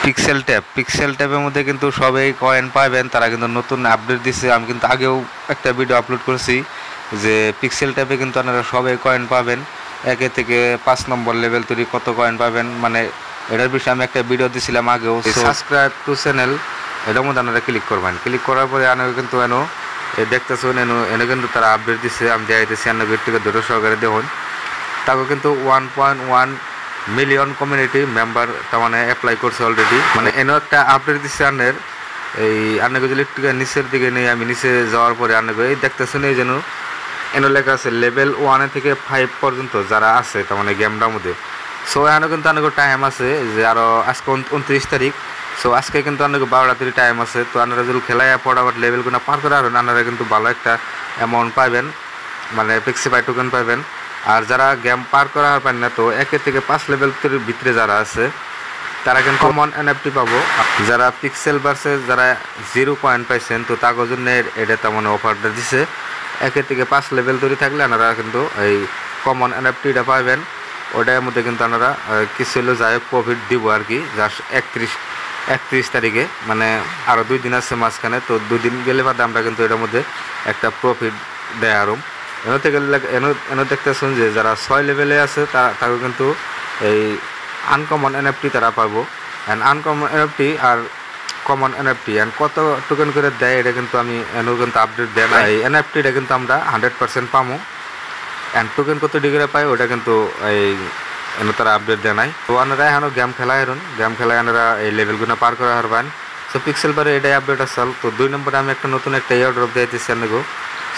Pixel ট্যাপের মধ্যে কিন্তু সবাই কয়েন পাবেন, তারা কিন্তু নতুন আপডেট দিচ্ছে। আমি কিন্তু আগেও একটা ভিডিও আপলোড করেছি যে পিক্সেল ট্যাপে কিন্তু আপনারা সবাই কয়েন পাবেন, 1 থেকে 5 নম্বর লেভেল তৈরি কত কয়েন পাবেন, মানে এটার বিষয়ে আমি একটা ভিডিও দিয়েছিলাম আগেও। সাবস্ক্রাইব টু চ্যানেল, এটার মধ্যে আপনারা ক্লিক করবেন। ক্লিক করার পরে আপনারা কিন্তু দেখতেছেন এনে কিন্তু তারা আপডেট দিচ্ছে। আমি দেখাইতেছি আপনাকে একটু ধরে সহকারে দেখুন। তাকে কিন্তু 1.1 মিলিয়ন কমিউনিটি মেম্বার তার মানে অ্যাপ্লাই করছে অলরেডি। মানে এনে একটা আপডেট দিচ্ছে আপনার এই আপনাকে যদি একটু নিচের দিকে নেই, আমি নিচে যাওয়ার পরে আপনাকে এই দেখতেছেন এই যেন এনে লেখা আছে লেভেল 1 থেকে 5 পর্যন্ত যারা আছে তার মানে গেমটার মধ্যে। সো এখানে কিন্তু অনেক টাইম আছে যে আরও আজকে 29 তারিখ। সো আজকে কিন্তু অনেক 12টা টাইম আছে। তো আপনারা যদি খেলায় ফটাফট লেভেলগুলো পার করে আছেন, আপনারা কিন্তু ভালো একটা অ্যামাউন্ট পাবেন, মানে পিক্সিফাই টোকেন পাবেন। আর যারা গেম পার করা পারেন না, তো 1 থেকে 5 লেভেল ভিতরে যারা আছে তারা কিন্তু কমন এনএফটি পাবো। যারা পিক্সেল ভার্সে যারা 0 কয়েন পাইছেন, তো তার জন্য এটা তেমন অফারটা দিছে। 1 থেকে 5 লেভেল তৈরি থাকলে আপনারা কিন্তু এই কমন এনএফটিটা পাবেন। ওটার মধ্যে কিন্তু আপনারা কিছু হলেও যাই প্রফিট দিব আর কি। জাস্ট 31 তারিখে, মানে আরও 2 দিন আছে মাঝখানে। তো 2 দিন গেলে বাদে আমরা কিন্তু এটার মধ্যে একটা প্রফিট দেয় আরও। এনে দেখতেছেন যে যারা 6 লেভেলে আছে তাকে কিন্তু এই আনকমন এনএফটি তারা পাবো। অ্যান্ড আনকমন এনএফটি আর কমন এনএফটি অ্যান্ড কত টোকেন করে দেয় এটা কিন্তু আমি এনে কিন্তু আপডেট দেয় না। এই এনএফটিটা কিন্তু আমরা 100% পাবো। অ্যান্ড টোকেন কত ডিগ্রি পাই ওটা কিন্তু এই এনে তারা আপডেট দেয় নাই। তো আপনারা এখনও গেম খেলায় আপনারা এই লেভেলগুলো পার করা হারবেন। সো পিক্সেল বারে এটাই আপডেট আসল। তো 2 নম্বরে আমি একটা নতুন একটা ইয়ার ড্রপ দিয়েছি আপনাকে।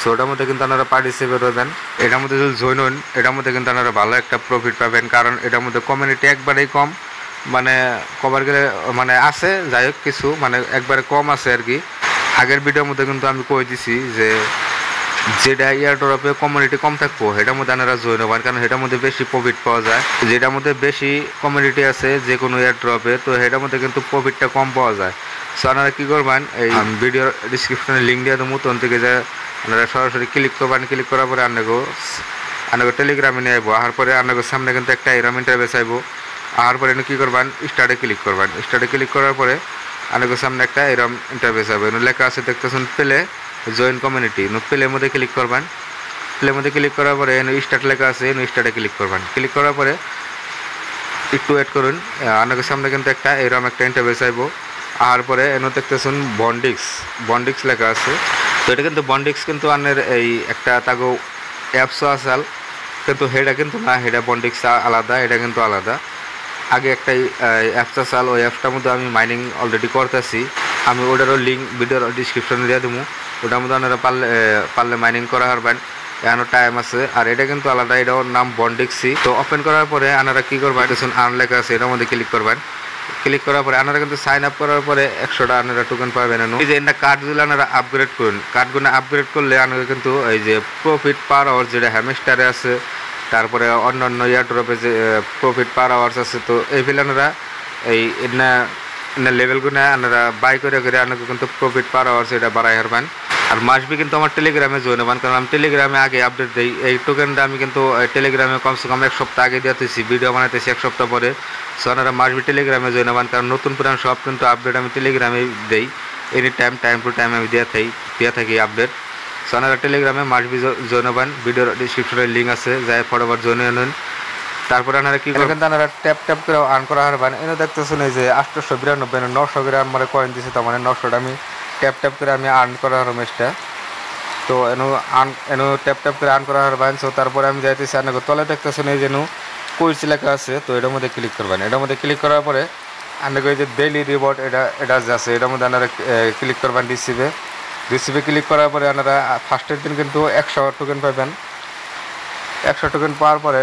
সো ওটার মধ্যে কিন্তু আপনারা পার্টিসিপেট হবেন। এটার মধ্যে যদি জয়েন হন, এটার মধ্যে কিন্তু আপনারা ভালো একটা প্রফিট পাবেন, কারণ এটার মধ্যে কমিউনিটি একবারেই কম, মানে কভার গেলে মানে আছে যাই হোক কিছু, মানে একবারে কম আছে আর কি। আগের ভিডিওর মধ্যে কিন্তু আমি কই দিছি যে যেটা ইয়ার ড্রপে কমিউনিটি কম থাকবো সেটার মধ্যে আপনারা জয়েন হবেন, কারণ সেটার মধ্যে বেশি প্রফিট পাওয়া যায়। যেটার মধ্যে বেশি কমিউনিটি আছে যে কোনো ইয়ার ড্রপে, তো সেটার মধ্যে কিন্তু প্রফিটটা কম পাওয়া যায়। সো আপনারা কী করবেন, এই ভিডিওর ডিসক্রিপশনে লিঙ্ক দিয়ে দেবো, তখন থেকে যে আপনারা সরাসরি ক্লিক করবেন। ক্লিক করার পরে আপনাকে টেলিগ্রামে নিয়ে আসবো। আসার পরে আপনাকে সামনে কিন্তু একটা এরম ইন্টারফেস আসবো। আসার পরে কী করবেন, স্টার্টে ক্লিক করবেন। স্টার্টে ক্লিক করার পরে আপনাকে সামনে একটা এরম ইন্টারফেস হবে। লেখা আছে দেখতেছেন প্লে জয়েন কমিউনিটি। প্লের মধ্যে ক্লিক করবেন। প্লের মধ্যে ক্লিক করার পরে স্টার্ট লেখা আছে, স্টার্টে ক্লিক করবেন। ক্লিক করার পরে একটু ওয়েট করুন। আপনাকে সামনে কিন্তু একটা এরম একটা ইন্টারফেস আসবো। আর পরে দেখতেছেন বন্ডিক্স লেখা আছে। তো এটা কিন্তু বন্ডিক্স কিন্তু আপনার এই একটা তাগো অ্যাপসও আসাল, কিন্তু হেডা কিন্তু না, হেডা বন্ডিক্স আলাদা, এটা কিন্তু আলাদা। আগে একটা অ্যাপস আসাল, ওই অ্যাপসটার মধ্যে আমি মাইনিং অলরেডি করতেছি। আমি ওটারও লিঙ্ক ভিডিওর ডিসক্রিপশনে দিয়ে দেবো। ওটার মধ্যে আপনারা পারলে মাইনিং করা হারবেন, এখনও টাইম আছে। আর এটা কিন্তু আলাদা, এটাও নাম বন্ডিক্সি। তো ওপেন করার পরে আপনারা কী করবেন, দেখুন আর্ন লেখা আছে, এটার মধ্যে ক্লিক করবেন। ক্লিক করার পরে আপনারা কিন্তু সাইন আপ করার পরে 100টা আপনারা টোকেন পাবেন। এই যে এটা কার্ডগুলো আপনারা আপগ্রেড করুন। কার্ডগুলো আপগ্রেড করলে আপনারা কিন্তু এই যে প্রফিট পার আওয়ার যেটা হ্যামস্টারে আছে, তারপরে অন্যান্য ইয়ারড্রপে যে প্রফিট পার আওয়ার্স আছে, তো এই আপনারা এই লেভেলগুলো আপনারা বাই করে আপনাকে কিন্তু প্রফিট পার আওয়ার্স এটা বাড়াই হারবেন। আর মাসবি কিন্তু আমার টেলিগ্রামে জয়েন হবেন, কারণ আমি টেলিগ্রামে আগে আপডেট দিই। এই টোকেনটা আমি কিন্তু টেলিগ্রামে কমসে কম 1 সপ্তাহ আগে দিতেছি, ভিডিও বানাইতেছি 1 সপ্তাহ পরে। সো আপনারা মাসবি টেলিগ্রামে জয়েন হবেন, কারণ নতুন পুরান সব কিন্তু আপডেট আমি টেলিগ্রামে দিই। এনি টাইম টু টাইম আমি দিয়ে থাকি আপডেট। সো আপনারা টেলিগ্রামে মাসবি জয়েন হবেন। ভিডিওর ডিসক্রিপশনের লিঙ্ক আছে, যাই ফটোফট জয়েন হন। তারপরে আপনারা কী করবেন, আপনারা ট্যাপ করে আর্ন করা হারবেন। এনে দেখতেছেন এই যে 892 900 করে আমার কয়েন দিয়েছে, তার মানে 900টা আমি ট্যাপ করে আমি আর্ন করা হার ম্যাচটা। তো এনু ট্যাপ করে আর্ন করা হারবেন। সো তারপরে আমি যাইতেছি আপনাকে তলে দেখতেছেন এই যেন কুইজ লেখা আছে, তো এটার মধ্যে ক্লিক করবেন। এটার মধ্যে ক্লিক করার পরে আপনাকে এই যে ডেইলি রিওয়ার্ড এটা আছে, এটার মধ্যে আপনারা ক্লিক করবেন। রিসিভে ক্লিক করার পরে আপনারা ফার্স্টের দিন কিন্তু 100 টোকেন পাবেন। 100 টোকেন পাওয়ার পরে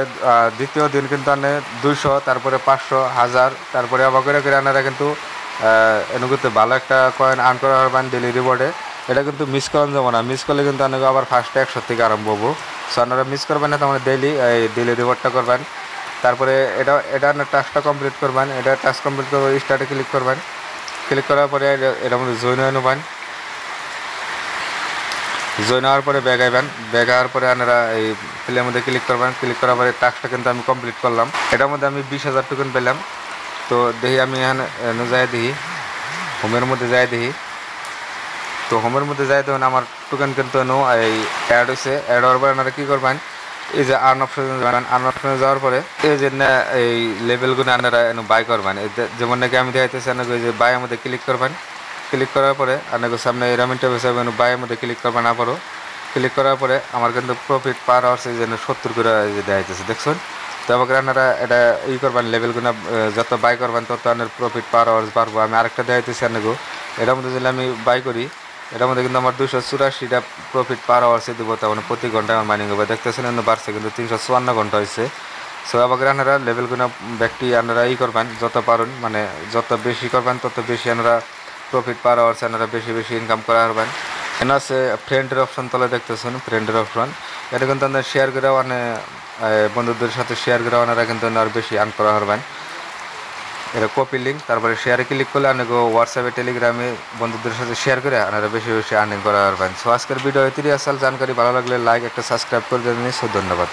দ্বিতীয় দিন কিন্তু আপনি 200, তারপরে 500, 1000, তারপরে আবার করে আপনারা কিন্তু এনুকুতে ভালো একটা কয়েন আর্ন করা পারবেন ডেলি রিওয়ার্ডে। এটা কিন্তু মিস করেন যাবো না, মিস করলে কিন্তু আপনাকে আবার ফার্স্টে 100 থেকে আরম্ভ হবো। সো আপনারা মিস করবেন না, তার ডেলি রিওয়ার্ডটা করবেন। তারপরে এটা আপনার টাস্কটা কমপ্লিট করবেন। এটা টাস্ক কমপ্লিট করে স্টার্টে ক্লিক করবেন। ক্লিক করার পরে এটার মধ্যে জয়েন হয়ে নেবেন। জয়েন হওয়ার পরে ব্যাগ আওয়ার পরে আপনারা এই প্লের মধ্যে ক্লিক করবেন। ক্লিক করার পরে টাস্কটা কিন্তু আমি কমপ্লিট করলাম। এটার মধ্যে আমি 20,000 টোকেন পেলাম। তো দেখি আমি এখানে যাই দেখি হোমের মধ্যে যাই দেখি। তো হোমের মধ্যে যাই তখন আমার টোকেন কিন্তু এই অ্যাড হয়েছে। অ্যাড হওয়ার পরে আপনারা কী করবেন, এই যে আর্ন অপশনে যাবেন। আর্ন অপশনে যাওয়ার পরে এই যে এই লেভেলগুলো আপনারা বাই করবেন। যেমন নাকি আমি দেখাইতেছি আপনাকে ওই যে বাইয়ের মধ্যে ক্লিক করবেন। ক্লিক করার পরে আপনাকে সামনে এরকম ইন্টারফেস হবে, বাইয়ের মধ্যে ক্লিক করবেন। আবারও ক্লিক করার পরে আমার কিন্তু প্রফিট পার আওয়ার্স এই জন্য 70 করে দেখাইতেছে, দেখছেন। তো আমাকে আপনারা এটা করবেন, লেভেলগুলো যত বাই করবেন তত আপনার প্রফিট পার আওয়ার্স বাড়বো। আমি আরেকটা দেখাইতেছি আপনাকে, এটার মধ্যে যদি আমি বাই করি, এটার মধ্যে কিন্তু আমার 284টা প্রফিট পার আওয়ার্সে দেবো। তার মানে প্রতি ঘন্টায় আমার মাইনিং হবে, দেখতেছেন কিন্তু বাড়ছে, কিন্তু 354 ঘন্টা হয়েছে। সো আমাকে আপনারা লেভেলগুলো ব্যক্তি আপনারা করবেন যত পারেন, মানে যত বেশি করবেন তত বেশি আপনারা প্রফিট পার আওয়ার্সে আপনারা বেশি বেশি ইনকাম করা পারবেন। এখানে আছে ফ্রেন্ডের অপশন, তলে দেখতেছেন ফ্রেন্ডের অপশন। এটা কিন্তু আপনার শেয়ার করে মানে বন্ধুদের সাথে শেয়ার করে আপনারা কিন্তু আর বেশি আর্ন করা পারবেন। এটা কপি লিঙ্ক, তারপরে শেয়ারে ক্লিক করলে আপনাকে হোয়াটসঅ্যাপে টেলিগ্রামে বন্ধুদের সাথে শেয়ার করে আপনারা বেশি বেশি আর্নিং করা পারবেন। সো আজকের ভিডিও এতই আসল। জানকারি ভালো লাগলে লাইক একটা সাবস্ক্রাইব করে দেবেন। ধন্যবাদ।